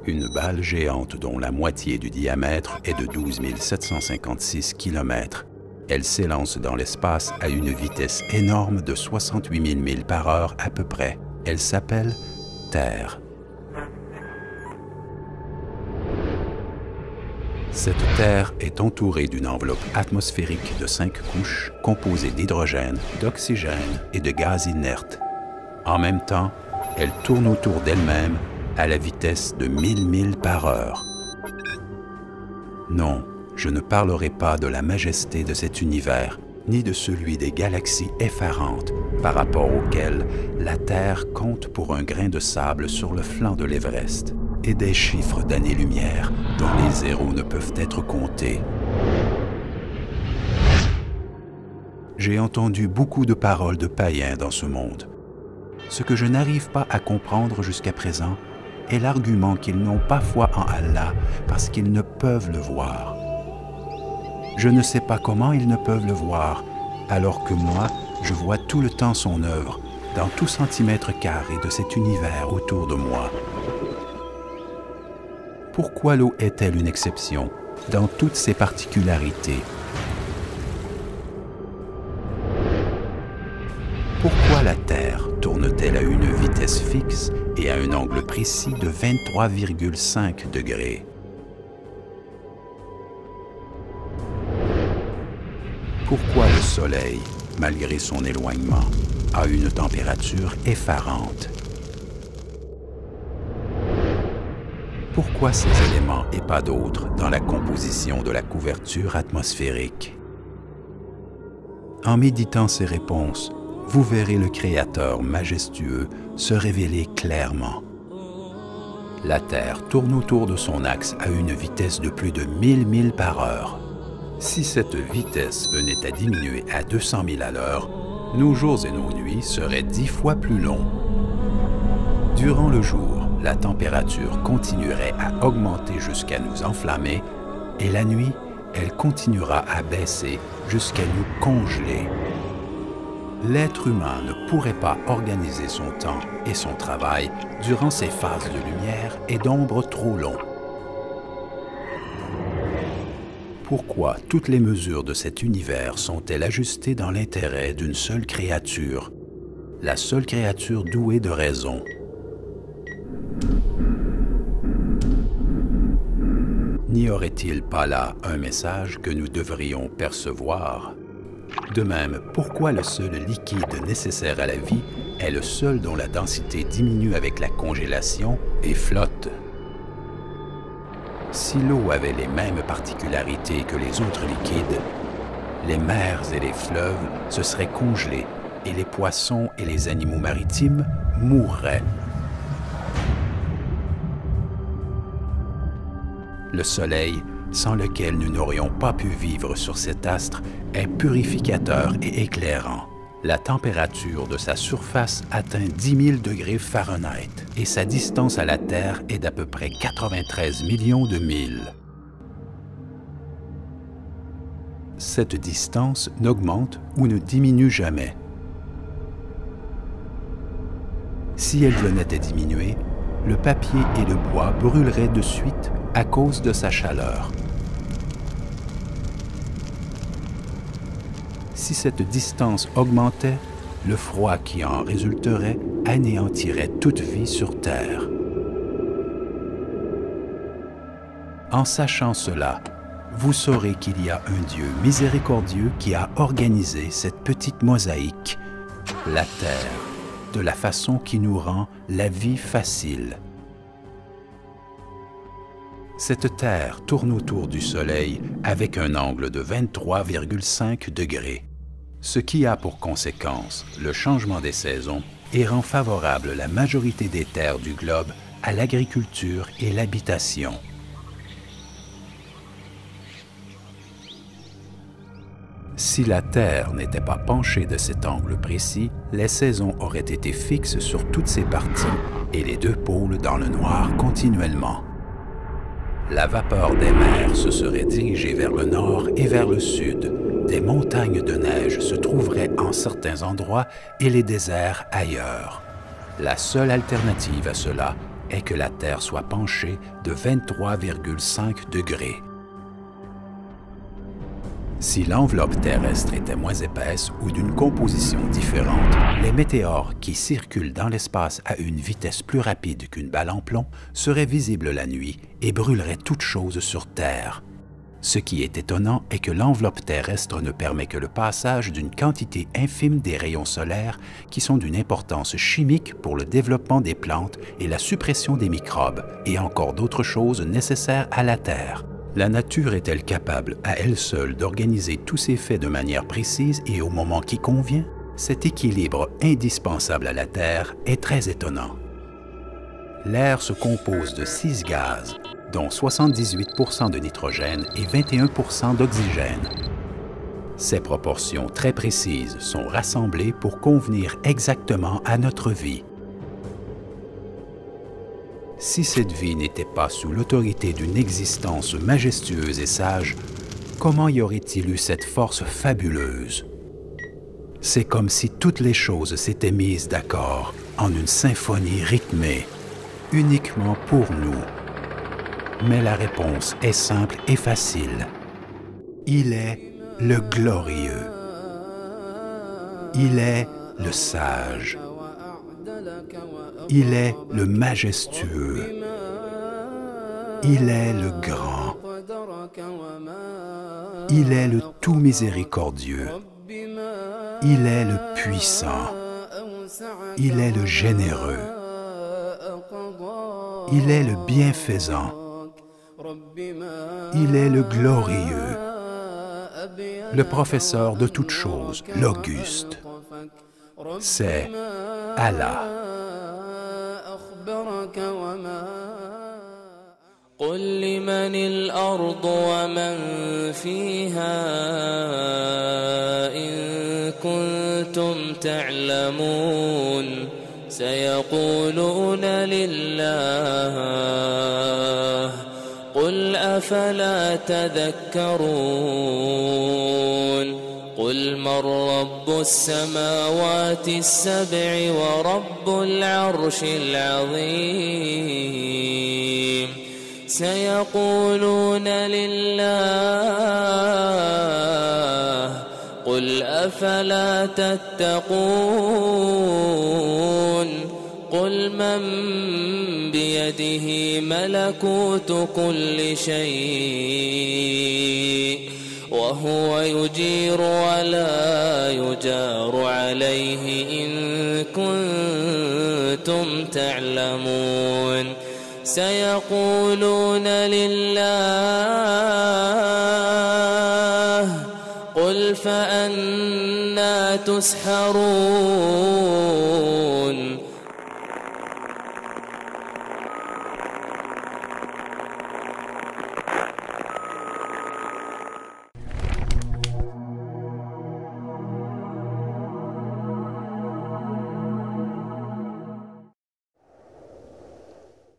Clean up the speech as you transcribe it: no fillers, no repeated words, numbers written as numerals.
Une balle géante dont la moitié du diamètre est de 12 756 km. Elle s'élance dans l'espace à une vitesse énorme de 68 000 milles par heure à peu près. Elle s'appelle Terre. Cette Terre est entourée d'une enveloppe atmosphérique de 5 couches composée d'hydrogène, d'oxygène et de gaz inerte. En même temps, elle tourne autour d'elle-même à la vitesse de 1000 milles par heure. Non, je ne parlerai pas de la majesté de cet univers, ni de celui des galaxies effarantes par rapport auxquelles la Terre compte pour un grain de sable sur le flanc de l'Everest, et des chiffres d'années-lumière dont les zéros ne peuvent être comptés. J'ai entendu beaucoup de paroles de païens dans ce monde. Ce que je n'arrive pas à comprendre jusqu'à présent est l'argument qu'ils n'ont pas foi en Allah parce qu'ils ne peuvent le voir. Je ne sais pas comment ils ne peuvent le voir, alors que moi, je vois tout le temps son œuvre, dans tout centimètre carré de cet univers autour de moi. Pourquoi l'eau est-elle une exception dans toutes ses particularités? Pourquoi la Terre tourne-t-elle à une vitesse fixe et à un angle précis de 23,5 degrés? Pourquoi le Soleil, malgré son éloignement, a une température effarante? Pourquoi ces éléments et pas d'autres dans la composition de la couverture atmosphérique? En méditant ces réponses, vous verrez le Créateur majestueux se révéler clairement. La Terre tourne autour de son axe à une vitesse de plus de 1000 milles par heure. Si cette vitesse venait à diminuer à 200 000 à l'heure, nos jours et nos nuits seraient 10 fois plus longs. Durant le jour, la température continuerait à augmenter jusqu'à nous enflammer, et la nuit, elle continuera à baisser jusqu'à nous congeler. L'être humain ne pourrait pas organiser son temps et son travail durant ces phases de lumière et d'ombre trop longs. Pourquoi toutes les mesures de cet univers sont-elles ajustées dans l'intérêt d'une seule créature, la seule créature douée de raison? N'y aurait-il pas là un message que nous devrions percevoir? De même, pourquoi le seul liquide nécessaire à la vie est le seul dont la densité diminue avec la congélation et flotte? Si l'eau avait les mêmes particularités que les autres liquides, les mers et les fleuves se seraient congelés et les poissons et les animaux maritimes mourraient. Le Soleil, sans lequel nous n'aurions pas pu vivre sur cet astre, est purificateur et éclairant. La température de sa surface atteint 10 000 degrés Fahrenheit et sa distance à la Terre est d'à peu près 93 millions de milles. Cette distance n'augmente ou ne diminue jamais. Si elle venait à diminuer, le papier et le bois brûleraient de suite à cause de sa chaleur. Si cette distance augmentait, le froid qui en résulterait anéantirait toute vie sur Terre. En sachant cela, vous saurez qu'il y a un Dieu miséricordieux qui a organisé cette petite mosaïque, la Terre, de la façon qui nous rend la vie facile. Cette Terre tourne autour du Soleil avec un angle de 23,5 degrés, ce qui a pour conséquence le changement des saisons et rend favorable la majorité des terres du globe à l'agriculture et l'habitation. Si la Terre n'était pas penchée de cet angle précis, les saisons auraient été fixes sur toutes ses parties et les deux pôles dans le noir continuellement. La vapeur des mers se serait dirigée vers le nord et vers le sud. Des montagnes de neige se trouveraient en certains endroits et les déserts ailleurs. La seule alternative à cela est que la Terre soit penchée de 23,5 degrés. Si l'enveloppe terrestre était moins épaisse ou d'une composition différente, les météores qui circulent dans l'espace à une vitesse plus rapide qu'une balle en plomb seraient visibles la nuit et brûleraient toute chose sur Terre. Ce qui est étonnant est que l'enveloppe terrestre ne permet que le passage d'une quantité infime des rayons solaires qui sont d'une importance chimique pour le développement des plantes et la suppression des microbes, et encore d'autres choses nécessaires à la Terre. La nature est-elle capable, à elle seule, d'organiser tous ces faits de manière précise et au moment qui convient? Cet équilibre indispensable à la Terre est très étonnant. L'air se compose de 6 gaz, dont 78% de nitrogène et 21% d'oxygène. Ces proportions très précises sont rassemblées pour convenir exactement à notre vie. Si cette vie n'était pas sous l'autorité d'une existence majestueuse et sage, comment y aurait-il eu cette force fabuleuse? C'est comme si toutes les choses s'étaient mises d'accord en une symphonie rythmée, uniquement pour nous. Mais la réponse est simple et facile. Il est le glorieux. Il est le sage. Il est le majestueux. Il est le grand. Il est le tout miséricordieux. Il est le puissant. Il est le généreux. Il est le bienfaisant. Il est le glorieux. Le professeur de toutes choses, l'Auguste. C'est Allah. قل لمن الأرض ومن فيها إن كنتم تعلمون سيقولون لله قل أفلا تذكرون قل من رب السماوات السبع ورب العرش العظيم سيقولون لله قل أفلا تتقون قل من بيده ملكوت كل شيء وهو يجير ولا يجار عليه إن كنتم تعلمون سيقولون لله قل فأنى تسحرون